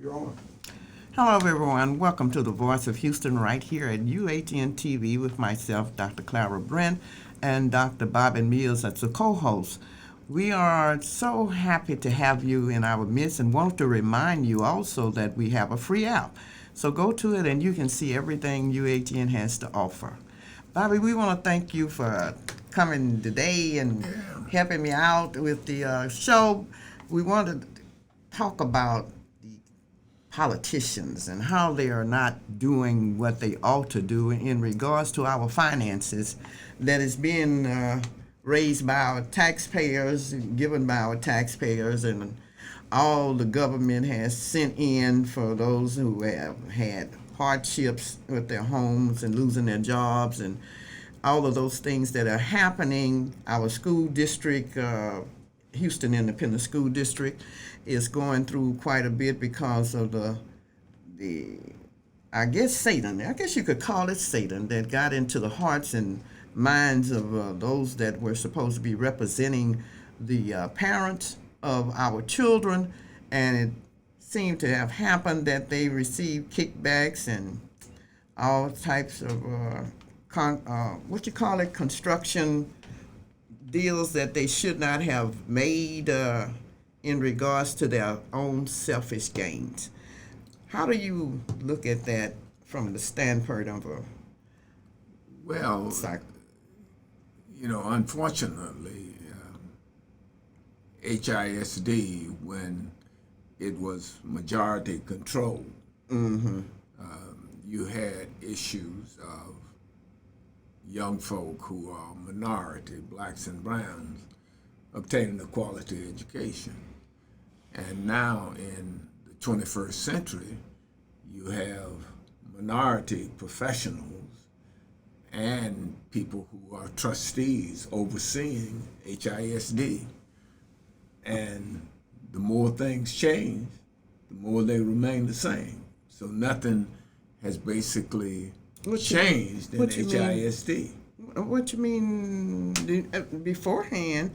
You're on. Hello, everyone. Welcome to the Voice of Houston right here at UHN-TV with myself, Dr. Clara Brent, and Dr. Bobby Mills as the co-host. We are so happy to have you in our midst and want to remind you also that we have a free app. So go to it and you can see everything UHN has to offer. Bobby, we want to thank you for coming today and helping me out with the show. We want to talk about politicians and how they are not doing what they ought to do in regards to our finances that is being raised by our taxpayers, given by our taxpayers, and all the government has sent in for those who have had hardships with their homes and losing their jobs and all of those things that are happening. Our school district, Houston Independent School District, is going through quite a bit because of the I guess Satan. I guess you could call it Satan that got into the hearts and minds of those that were supposed to be representing the parents of our children, and it seemed to have happened that they received kickbacks and all types of construction deals that they should not have made in regards to their own selfish gains. How do you look at that from the standpoint of a Well, unfortunately, HISD, when it was majority controlled, you had issues of young folk who are minority, blacks and browns, obtaining a quality education. And now in the 21st century, you have minority professionals and people who are trustees overseeing HISD. And the more things change, the more they remain the same. So nothing has basically changed in HISD. What you mean? Beforehand,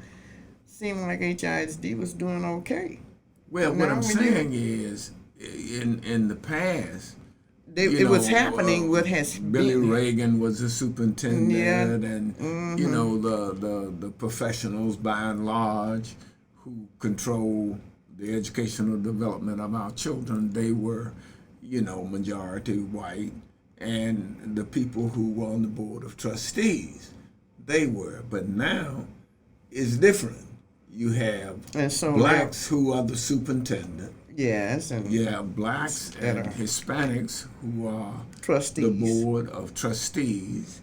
seemed like HISD was doing okay. Well, what I'm saying is, in the past, it was happening. What has Billy Reagan was a superintendent, and Mm-hmm. the professionals by and large who control the educational development of our children, they were, majority white, and the people who were on the board of trustees, they were. But now it's different. You have blacks who are the superintendent. Yes, and you have blacks and Hispanics who are trustees. The board of trustees,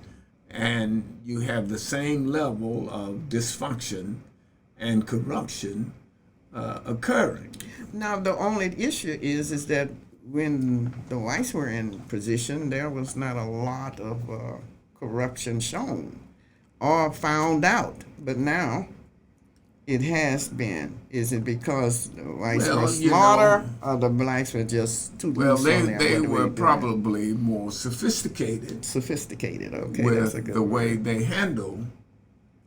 and you have the same level of dysfunction and corruption occurring. Now, the only issue is that when the whites were in position, there was not a lot of corruption shown or found out. But now it has been. Is it because the whites were smarter or the blacks were just too loose on there? They were probably more sophisticated. Sophisticated, okay. With that's a good the way word. they handled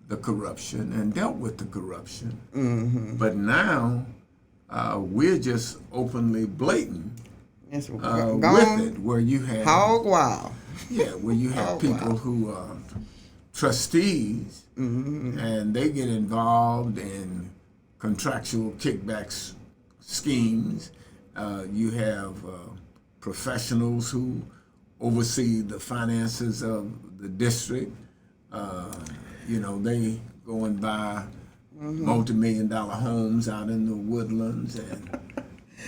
the corruption and dealt with the corruption. Mm-hmm. But now we're just openly blatant with it, where you have hog wild. Yeah, where you have people who are trustees, and they get involved in contractual kickbacks schemes. You have professionals who oversee the finances of the district. They go and buy multi-million-dollar homes out in the woodlands and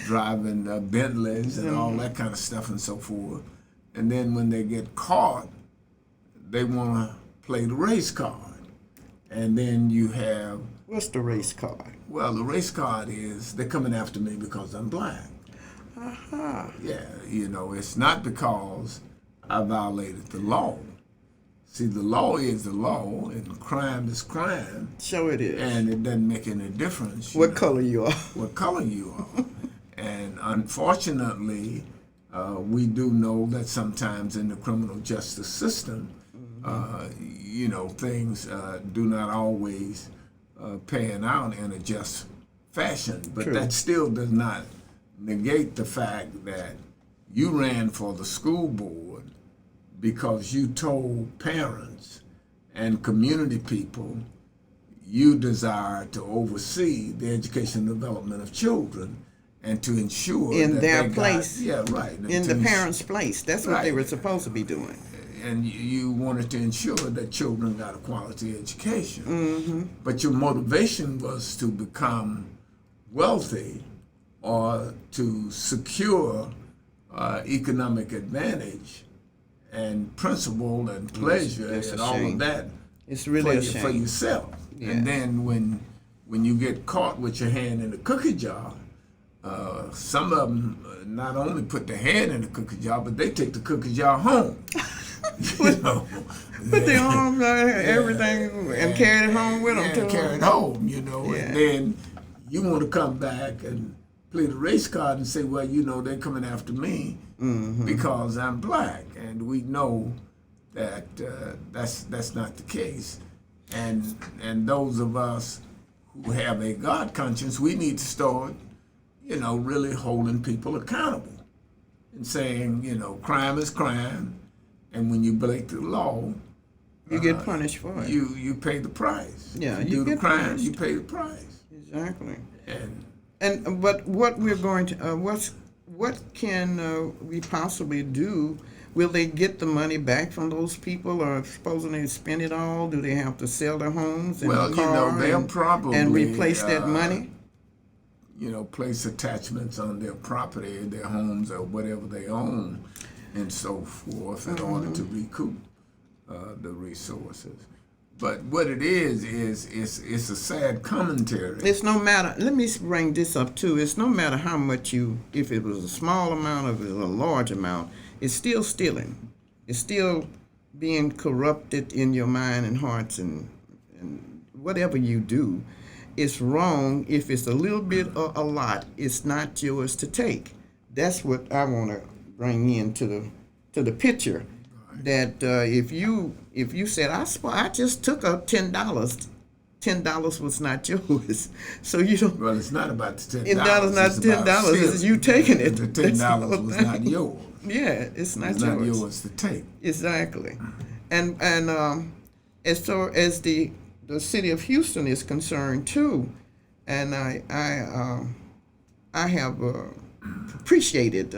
driving Bentleys and all that kind of stuff and so forth. And then when they get caught, they want to play the race card. And then you have... What's the race card? Well, the race card is they're coming after me because I'm black. Uh-huh. Yeah, it's not because I violated the law. See, the law is the law, and crime is crime. So it is. And it doesn't make any difference. What color you are. What color you are. And unfortunately, we do know that sometimes in the criminal justice system, things do not always pan out in a just fashion. But True. that still does not negate the fact that you ran for the school board because you told parents and community people you desire to oversee the education and development of children and to ensure In that their they place. yeah, right. In the parents' place. That's what they Right. were supposed to be doing. And you wanted to ensure that children got a quality education. Mm-hmm. But your motivation was to become wealthy or to secure economic advantage and principle and pleasure That's a and all shame. of that It's really a for shame. yourself. Yeah. And then when you get caught with your hand in the cookie jar, some of them not only put their hand in the cookie jar, but they take the cookie jar home. You know, Put their arms on everything and carry it home with them. yeah, too. carry it home, you know, Yeah. and then you want to come back and play the race card and say, well, you know, they're coming after me because I'm black, and we know that that's not the case, and those of us who have a God conscience, we need to start, you know, really holding people accountable and saying, you know, crime is crime, and when you break the law, You get punished for it. you pay the price. Yeah, you you do the get crime, punished. you pay the price. Exactly. And But what we're going to what can we possibly do? Will they get the money back from those people, or supposing they spend it all? Do they have to sell their homes and well, you car know, they'll and, probably and replace that money? You know, place attachments on their property, their homes, or whatever they own, and so forth, in order to recoup the resources. But what it is it's a sad commentary. It's no matter. Let me bring this up too. It's no matter how much if it was a small amount or if it was a large amount, it's still stealing. It's still being corrupted in your mind and hearts, and whatever you do, it's wrong. If it's a little bit or a lot, it's not yours to take. That's what I want to bring into the picture. That if you said I just took up $10 was not yours, so you don't. Well, it's not about the $10. $10 not it's about $10. It's stealing. you taking it. The That's the $10 whole was thing. not yours. Yeah, it's not It's yours. not yours to take. Exactly, and as far as the city of Houston is concerned too, and I have appreciated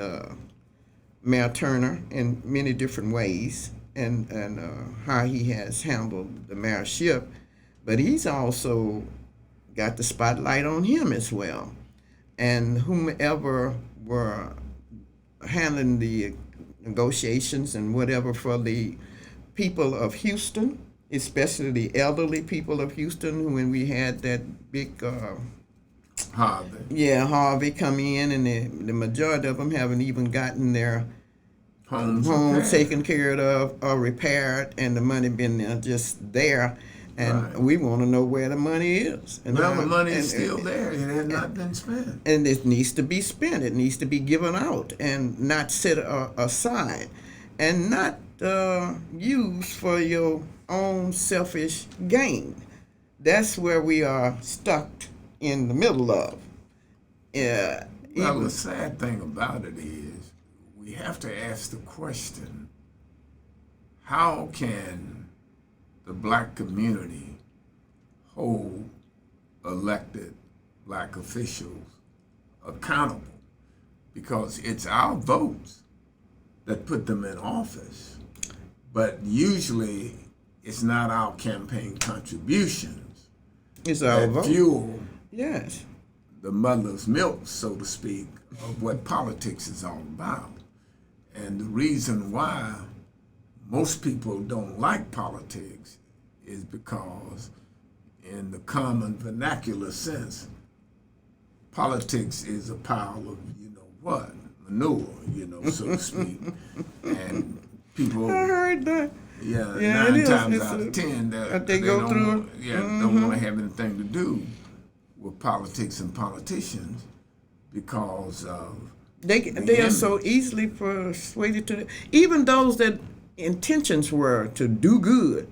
Mayor Turner in many different ways, and how he has handled the mayorship, but he's also got the spotlight on him as well, and whomever were handling the negotiations and whatever for the people of Houston, especially the elderly people of Houston, who when we had that big Harvey. Harvey come in, and the majority of them haven't even gotten their Homes homes taken care of or repaired, and the money been just there, and Right. we want to know where the money is. And Well, how the much- money and- is still there. It has not been spent. and it needs to be spent. It needs to be given out and not set aside, and not used for your own selfish gain. That's where we are stuck in the middle of. Yeah. Well, the sad thing about it is we have to ask the question, how can the black community hold elected black officials accountable? Because it's our votes that put them in office, but usually it's not our campaign contributions It's our that vote. fuel Yes. the mother's milk, so to speak, of what politics is all about. And the reason why most people don't like politics is because, in the common vernacular sense, politics is a pile of, you know what, manure, you know, so to speak. And people, I heard that. yeah, Yeah, it 9 is. times It's out a- of 10, they go don't through want, it. don't want to have anything to do with politics and politicians because of They are so easily persuaded to, even those that intentions were to do good.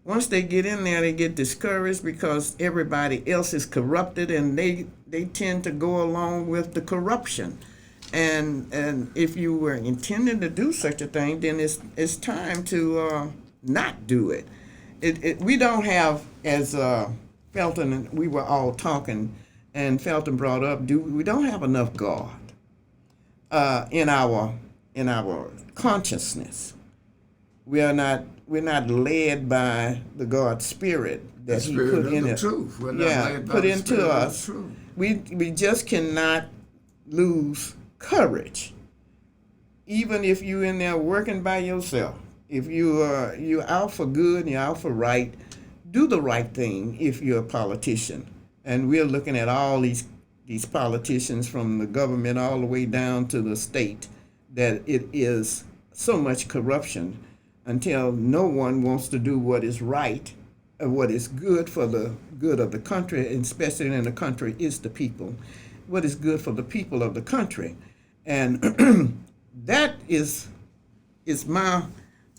Once they get in there, they get discouraged because everybody else is corrupted, and they tend to go along with the corruption. And if you were intending to do such a thing, then it's time to not do it. We don't have, as Felton and we were all talking, and Felton brought up, we don't have enough God in our consciousness. We're not led by the God Spirit that He put in it. Truth. We're not led by put the into Spirit us. of the truth. We just cannot lose courage, even if you're in there working by yourself. If you're out for good and you're out for right, do the right thing if you're a politician. And we're looking at all these politicians from the government all the way down to the state, that it is so much corruption until no one wants to do what is right, what is good for the good of the country, and especially in the country is the people. What is good for the people of the country. And that is my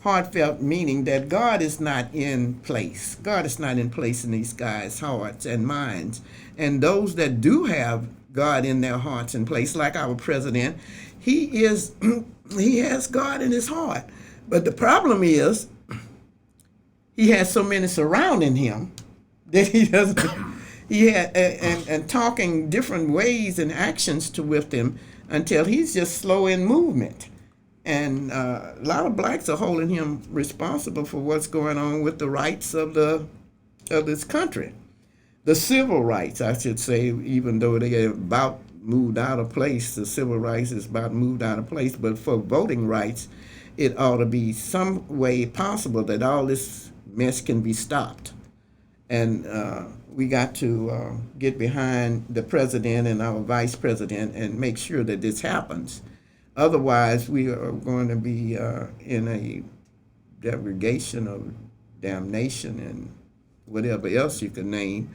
heartfelt meaning, that God is not in place. God is not in place in these guys' hearts and minds. And those that do have God in their hearts and place, like our president, he has God in his heart. But the problem is, he has so many surrounding him that he doesn't. And talking different ways and actions with him until he's just slow in movement. And a lot of blacks are holding him responsible for what's going on with the rights of this country. The civil rights, I should say, even though they are about moved out of place, the civil rights is about moved out of place. But for voting rights, it ought to be some way possible that all this mess can be stopped. And we got to get behind the president and our vice president and make sure that this happens. Otherwise, we are going to be in a degradation of damnation and whatever else you can name.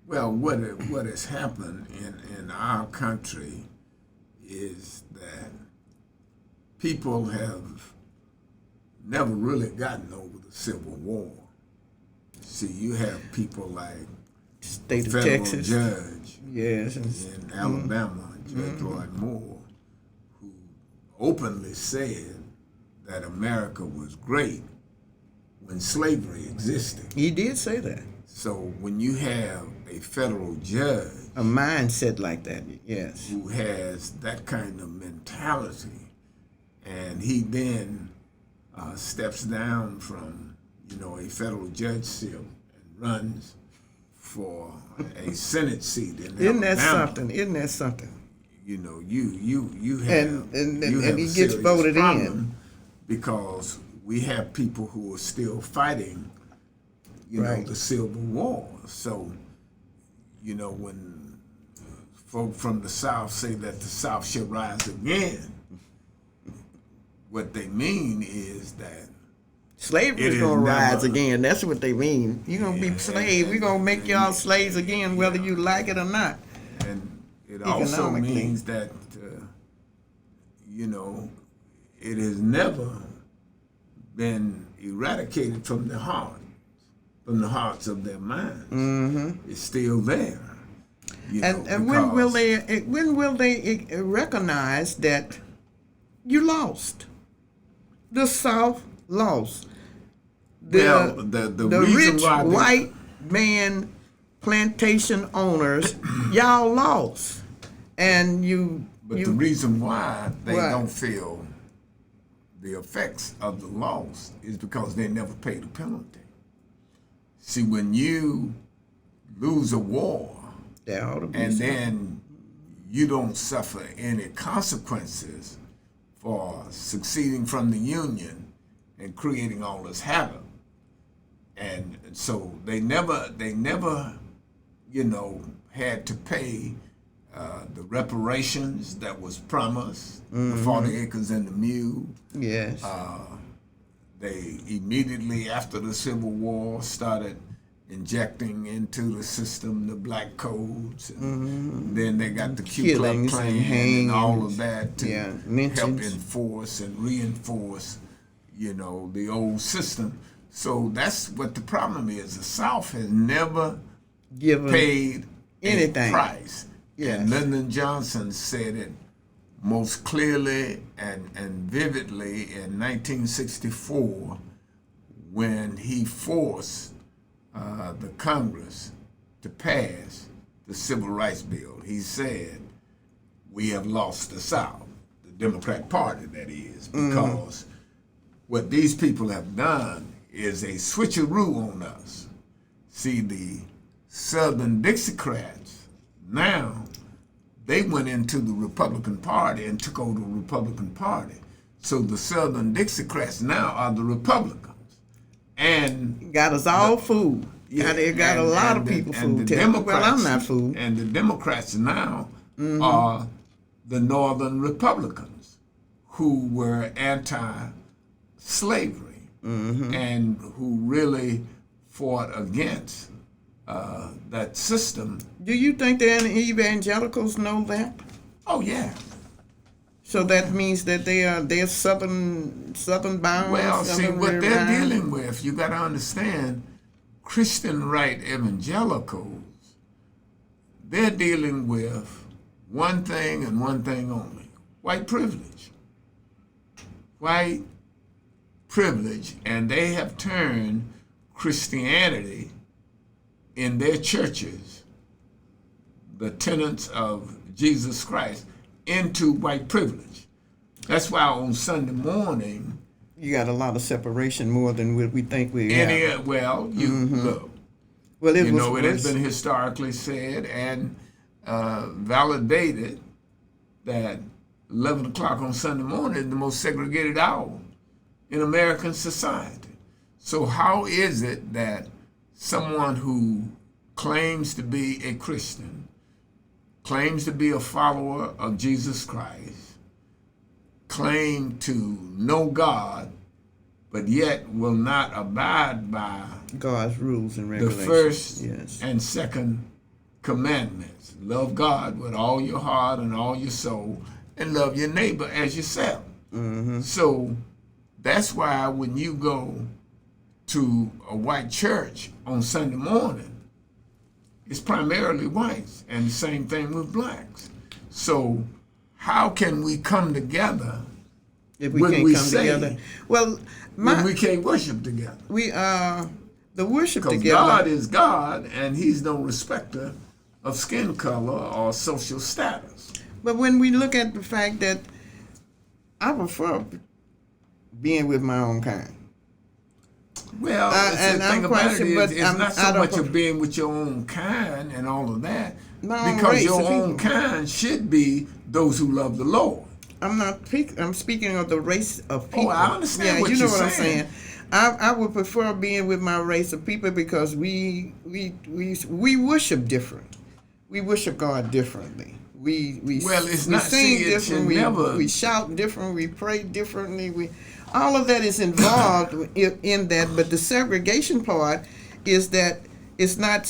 Well, what has happened in our country is that people have never really gotten over the Civil War. See, you have people like State of federal Texas, judge yes, in Alabama, Judge Roy Moore, who openly said that America was great when slavery existed. He did say that. So when you have a federal judge, A mindset like that, yes. who has that kind of mentality, and he then steps down from a federal judgeship and runs for a Senate seat in Isn't that Alabama. something? Isn't that something? You have And you have he a gets serious voted problem in. because we have people who are still fighting, Right. the Civil War. So, when folk from the South say that the South should rise again, what they mean is that Slavery It is is going to rise never- again. That's what they mean. You're going to be slaves. We're going to make y'all slaves again, whether you like it or not. and it also Economically. means that it has never been eradicated from the hearts of their minds. Mm-hmm. It's still there. And when will they recognize that you lost? The South lost. the reason rich why they- white man plantation owners, y'all lost, and But the reason why they Right. don't feel the effects of the loss is because they never paid a penalty. See, when you lose a war there ought to be and some- then you don't suffer any consequences for succeeding from the Union and creating all this havoc, and so they never had to pay the reparations that was promised, the 40 acres and the mule. yes, They immediately after the Civil War started injecting into the system the black codes, and then they got the Ku Klux Killings and Klan and all of hangings. that to Yeah, help lynchings. enforce and reinforce, the old system. So that's what the problem is. The South has never given paid anything. a price. Yes. And Lyndon Johnson said it most clearly and vividly in 1964 when he forced the Congress to pass the Civil Rights Bill. He said, we have lost the South, the Democrat Party, that is, because what these people have done is a switcheroo on us. See, the Southern Dixiecrats, now, they went into the Republican Party and took over the Republican Party. So the Southern Dixiecrats now are the Republicans. And got us all fooled. They got a lot of people fooled. Well, I'm not fooled. And the Democrats now are the Northern Republicans who were anti-slavery and who really fought against that system. Do you think the evangelicals know that? Oh, yeah. So that means that they're southern bound. Well, see, what they're bound? dealing with, you got to understand, Christian right evangelicals, they're dealing with one thing and one thing only: white privilege. White privilege, and they have turned Christianity in their churches, the tenets of Jesus Christ, into white privilege. That's why on Sunday morning, you got a lot of separation more than what we think we have. Well, you look. Well, it has been historically said and validated that 11 o'clock on Sunday morning is the most segregated hour in American society. So how is it that someone who claims to be a Christian, claims to be a follower of Jesus Christ, claim to know God, but yet will not abide by God's rules and regulations, the first and second commandments? Love God with all your heart and all your soul, and love your neighbor as yourself. So that's why when you go to a white church on Sunday morning, it's primarily whites, and the same thing with blacks. So how can we come together if we when can't we come say, together? Well, when we can't worship together? The worship Because together. God is God, and He's no respecter of skin color or social status. But when we look at the fact that I prefer being with my own kind. Well, and the thing I'm about it questioning, is, but it's not so much prefer- of being with your own kind and all of that, My own because race your of own people. kind should be those who love the Lord. I'm speaking of the race of people. Oh, I understand what you know you're what saying. I'm saying. I would prefer being with my race of people because we worship different. We worship God differently. We Well, it's we not- sing see, it should different. never- We shout different. We pray differently. All of that is involved in that. But the segregation part is that it's not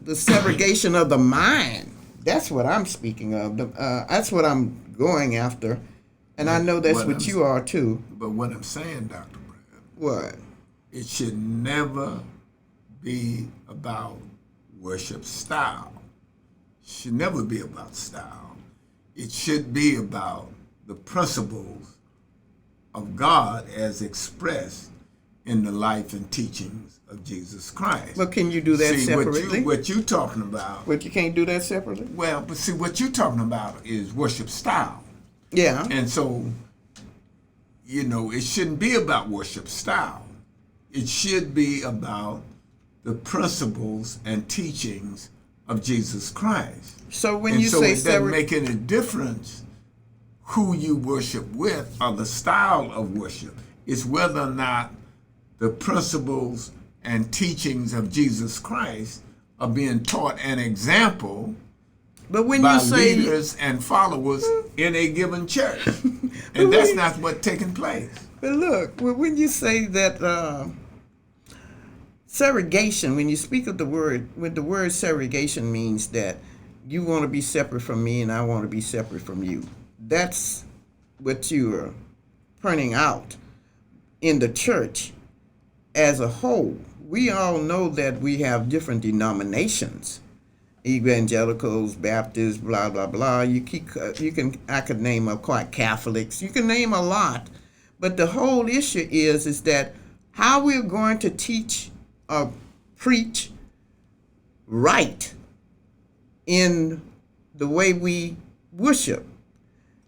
the segregation of the mind. That's what I'm speaking of. That's what I'm going after, and I know that's what you are too. But what I'm saying, Dr. Brent, What? it should never be about worship style. It should never be about style. It should be about the principles of God as expressed in the life and teachings of Jesus Christ. But can you do that See, separately? what you talking about? But you can't do that separately. Well, but see, what you're talking about is worship style. Yeah. And so, it shouldn't be about worship style. It should be about the principles and teachings of Jesus Christ. So when And you so say it doesn't make any difference who you worship with or the style of worship. It's whether or not the principles and teachings of Jesus Christ are being taught an example but when by you say leaders and followers in a given church. And that's not what's taking place. But look, when you say that segregation, when you speak of the word segregation means that you want to be separate from me and I want to be separate from you. That's what you are pointing out in the church as a whole. We all know that we have different denominations, evangelicals, Baptists, blah blah blah. I could name up quite Catholics. You can name a lot, but the whole issue is that how we're going to teach or preach right in the way we worship.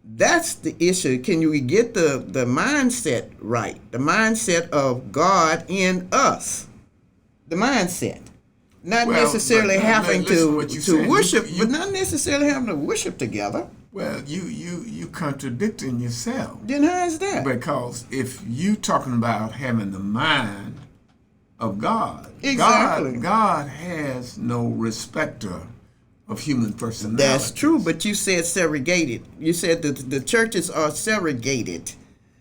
That's the issue. Can we get the mindset right? The mindset of God in us. The mindset. Not necessarily having to worship, but not necessarily having to worship together. Well, you contradicting yourself. Then how is that? Because if you talking about having the mind of God, exactly, God has no respecter of human personality. That's true, but you said segregated. You said that the churches are segregated.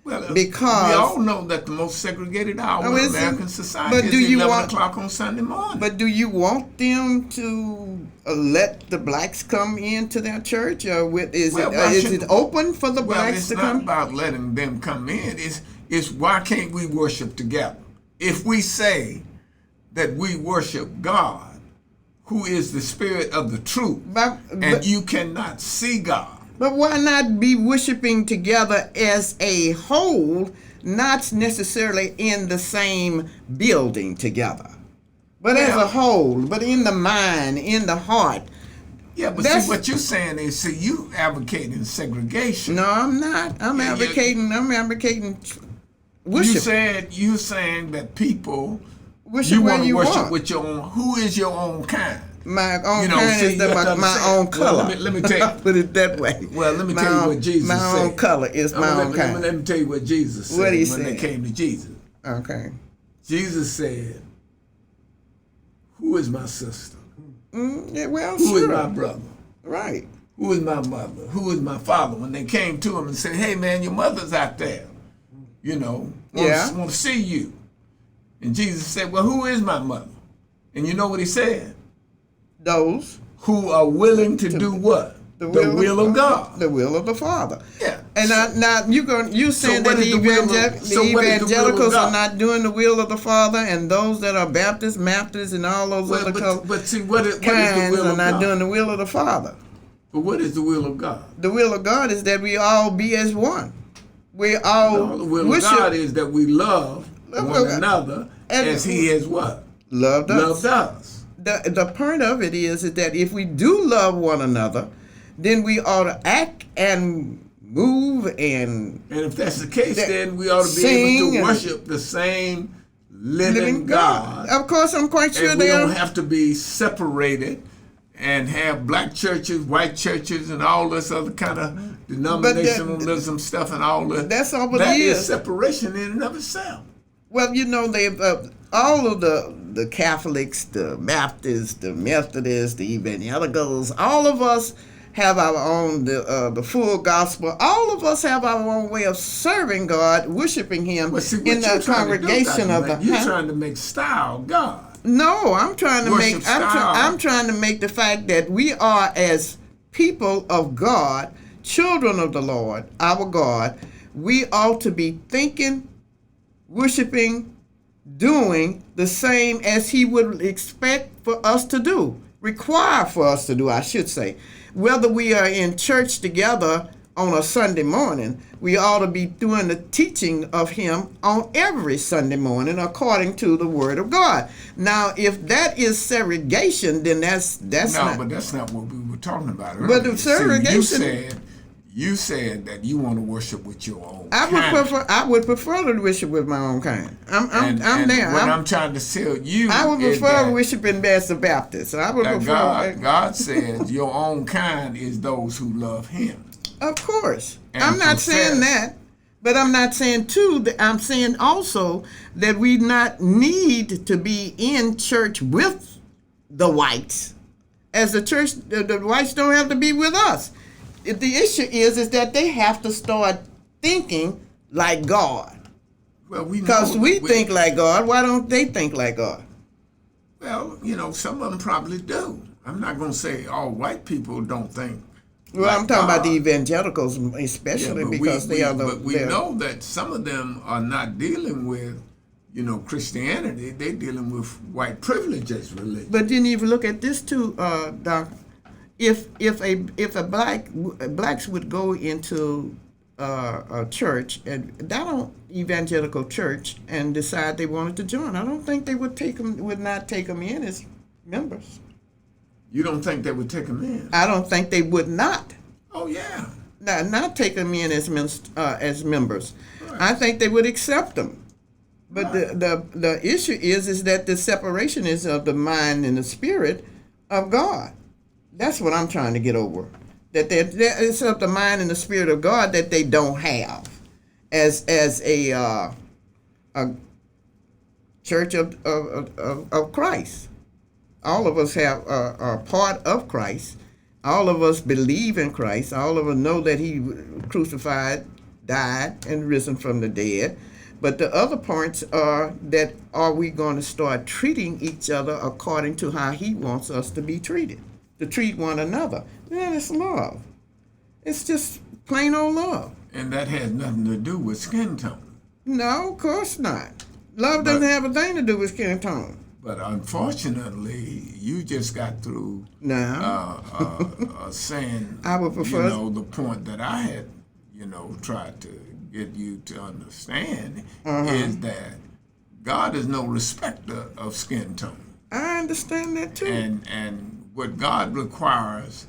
Well, because we all know that the most segregated hour in American society is 11 o'clock on Sunday morning. But do you want them to let the blacks come into their church, or is it open for the blacks to come? Well, it's not about letting them come in. It's why can't we worship together? If we say that we worship God, who is the Spirit of the truth, and you cannot see God. But why not be worshiping together as a whole, not necessarily in the same building together, but as a whole, but in the mind, in the heart? Yeah, but see, what you're saying is, you advocating segregation. No, I'm not. I'm advocating worship. You saying that people worship want to worship with your own. Who is your own kind? My own kind is my own color. Well, let me tell you. Put it that way. Well, let me tell you what Jesus said. My own color is my own kind. Let me tell you what Jesus said when they came to Jesus. Okay. Jesus said, "Who is my sister? Who is my brother? Right. Who is my mother? Who is my father?" When they came to him and said, "Hey, man, your mother's out there. Want to see you." And Jesus said, "Well, who is my mother?" And you know what he said? Those who are willing to do what? The will of God. The will of the Father. Yeah. And now you saying that the evangelicals are not doing the will of the Father, and those that are Baptists, and all those other but see, what is the will of God? Are not doing the will of the Father. But what is the will of God? The will of God is that we all be as one. We all the will of God is that we love one another as He has what? Loved us. The point of it is that if we do love one another, then we ought to act and move and if that's the case, then we ought to be able to worship the same living God. Of course, I'm quite sure we don't have to be separated and have black churches, white churches, and all this other kind of denominationalism stuff and all that. That's all that is separation in and of itself. Well, all of the Catholics, the Baptists, the Methodists, the Evangelicals, all of us have our own, the full gospel. All of us have our own way of serving God, worshiping Him in the congregation of the. You're trying to make style God. No, I'm trying to make. I'm trying to make the fact that we are, as people of God, children of the Lord, our God, we ought to be thinking, worshiping, doing the same as He would expect for us to do, require for us to do, I should say. Whether we are in church together on a Sunday morning, we ought to be doing the teaching of Him on every Sunday morning according to the Word of God. Now, if that is segregation, then that's not. But that's not what we were talking about earlier. But the segregation. You said that you want to worship with your own kind. I would prefer to worship with my own kind. I'm there. What I'm trying to tell you, I would prefer worshiping as a Baptist. I would prefer. God says your own kind is those who love Him. Of course, I'm not saying that, but I'm not saying too. That I'm saying also that we not need to be in church with the whites, as the church. The whites don't have to be with us. The issue is that they have to start thinking like God. Well, because we think like God. Why don't they think like God? Well, some of them probably do. I'm not going to say all white people don't think. Well, I'm talking about the evangelicals, especially because they are the. But we know that some of them are not dealing with Christianity, they're dealing with white privilege as religion. But then if you look at this too, Doc, if blacks would go into a church and that evangelical church and decide they wanted to join, I don't think they would not take them in as members. You don't think they would take them in? I don't think they would not. Oh yeah. Not take them in as members. Right. I think they would accept them. But Right. the issue is that the separation is of the mind and the spirit of God. That's what I'm trying to get over. That it's of the mind and the spirit of God that they don't have as a church of Christ. All of us are part of Christ. All of us believe in Christ. All of us know that he crucified, died, and risen from the dead. But the other parts are that are we going to start treating each other according to how he wants us to be treated, to treat one another. Yeah, it's love. It's just plain old love. And that has nothing to do with skin tone. No, of course not. Love doesn't have a thing to do with skin tone. But unfortunately, you just got through No. saying, I would prefer- the point that I had, tried to get you to understand is that God is no respecter of skin tone. I understand that too. And what God requires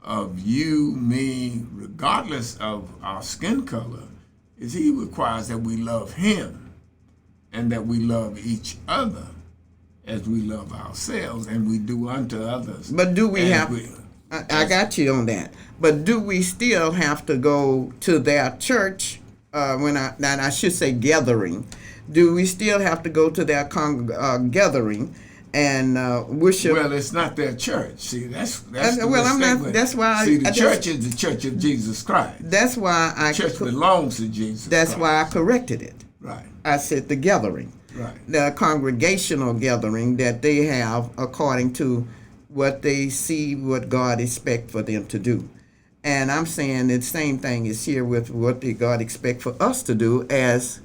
of you, me, regardless of our skin color, is he requires that we love him and that we love each other as we love ourselves, and we do unto others. But do we as have? I got you on that. But do we still have to go to their church? I should say gathering. Do we still have to go to their gathering and worship? Well, it's not their church. See, that's the well, I'm mistake not. with- That's why. See, the church is the Church of Jesus Christ. That's why I. The church belongs to Jesus. That's Christ. why I corrected it. Right. I said the gathering. Right. The congregational gathering that they have according to what they see what God expects for them to do. And I'm saying the same thing is here with what God expects for us to do as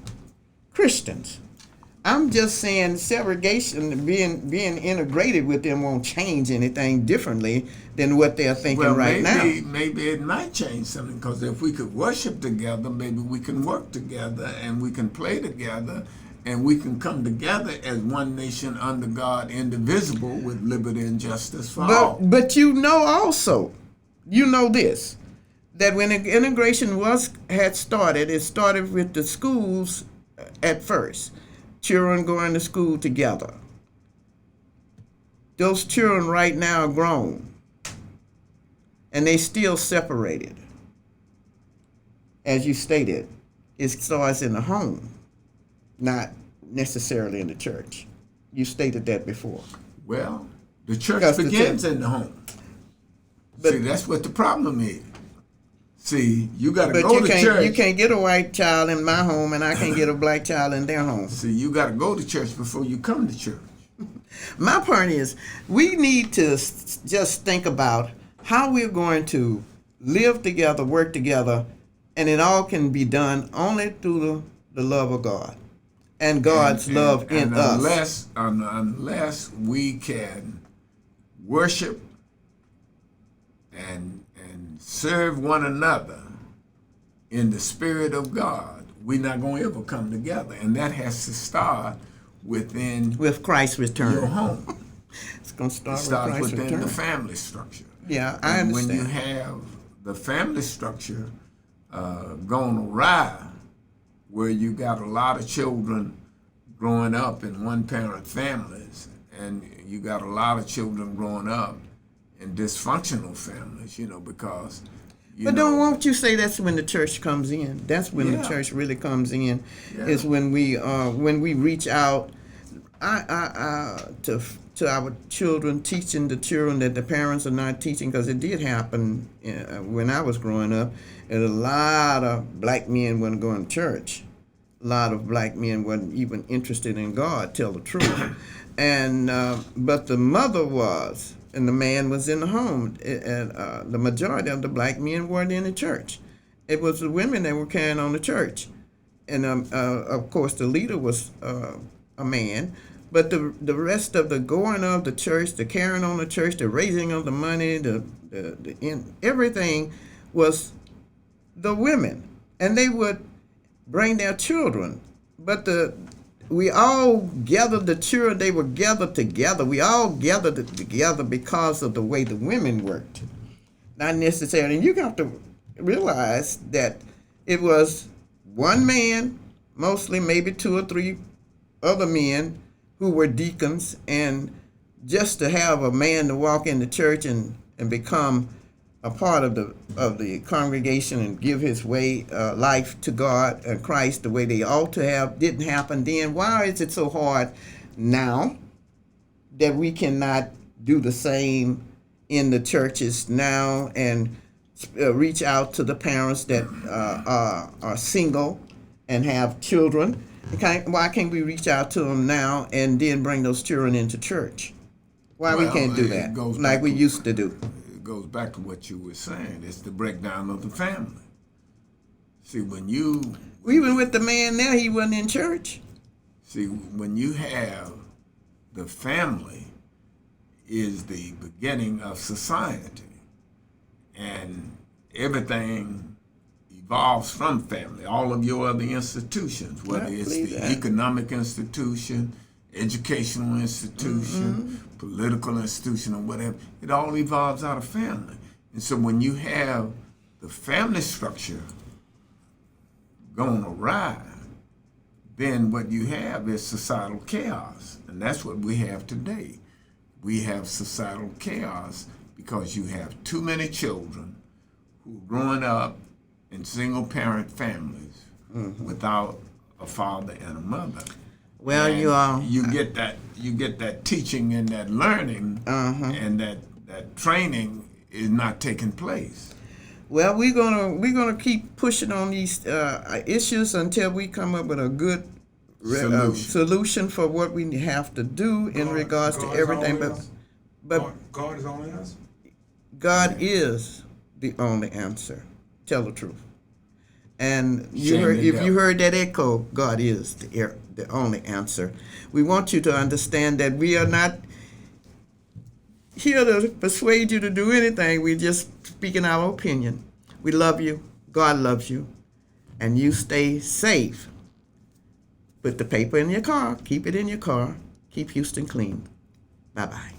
Christians. I'm just saying segregation, being integrated with them won't change anything differently than what they're thinking now. Maybe it might change something, because if we could worship together, maybe we can work together and we can play together and we can come together as one nation under God, indivisible, with liberty and justice for all. But also, this, that when integration had started, it started with the schools at first. Children going to school together. Those children right now are grown, and they still separated. As you stated, it starts in the home, not necessarily in the church. You stated that before. Well, the church Because the begins in the home. See, that's what the problem is. See, you got to go to church. You can't get a white child in my home, and I can't get a black child in their home. See, you got to go to church before you come to church. My point is, we need to just think about how we're going to live together, work together, and it all can be done only through the love of God and God's love in us. Unless we can worship and serve one another in the Spirit of God, we're not going to ever come together. And that has to start with Christ's return. Your home. It's going to start It starts with Christ's within return. the family structure. Yeah, I and understand. when you have the family structure gone awry, where you got a lot of children growing up in one-parent families, and you got a lot of children growing up in dysfunctional families, because won't you say that's when the church comes in? That's when the church really comes in. Yeah. Is when we reach out to our children, teaching the children that the parents are not teaching, because it did happen when I was growing up. And a lot of black men weren't going to church. A lot of black men weren't even interested in God, tell the truth. And but the mother was, and the man was in the home. And the majority of the black men weren't in the church. It was the women that were carrying on the church. And of course, the leader was a man, but the rest of the going of the church, the carrying on the church, the raising of the money, everything was the women, and they would bring their children. But we all gathered the children. They were gathered together. We all gathered together because of the way the women worked, not necessarily. And you got to realize that it was one man, mostly maybe 2 or 3 other men who were deacons, and just to have a man to walk in the church and become a part of the congregation and give his life to God and Christ the way they ought to have didn't happen then. Why is it so hard now that we cannot do the same in the churches now and reach out to the parents that are single and have children? Why can't we reach out to them now and then bring those children into church? Why we can't do that like we used to do? It goes back to what you were saying. It's the breakdown of the family. See, when you... Even with the man there, he wasn't in church. See, when you have the family is the beginning of society, and everything evolves from family. All of your other institutions, whether it's the economic institution, educational institution, political institution, or whatever, it all evolves out of family. And so when you have the family structure going awry, then what you have is societal chaos. And that's what we have today. We have societal chaos because you have too many children who are growing up in single-parent families without a father and a mother. Well, and you get that teaching and that learning, and that training is not taking place. Well, we're gonna keep pushing on these issues until we come up with a good solution for what we have to do in regards to everything. But God is the only answer. God is the only answer. Tell the truth. And if you heard that echo, God is the only answer. We want you to understand that we are not here to persuade you to do anything. We're just speaking our opinion. We love you. God loves you. And you stay safe. Put the paper in your car. Keep it in your car. Keep Houston clean. Bye-bye.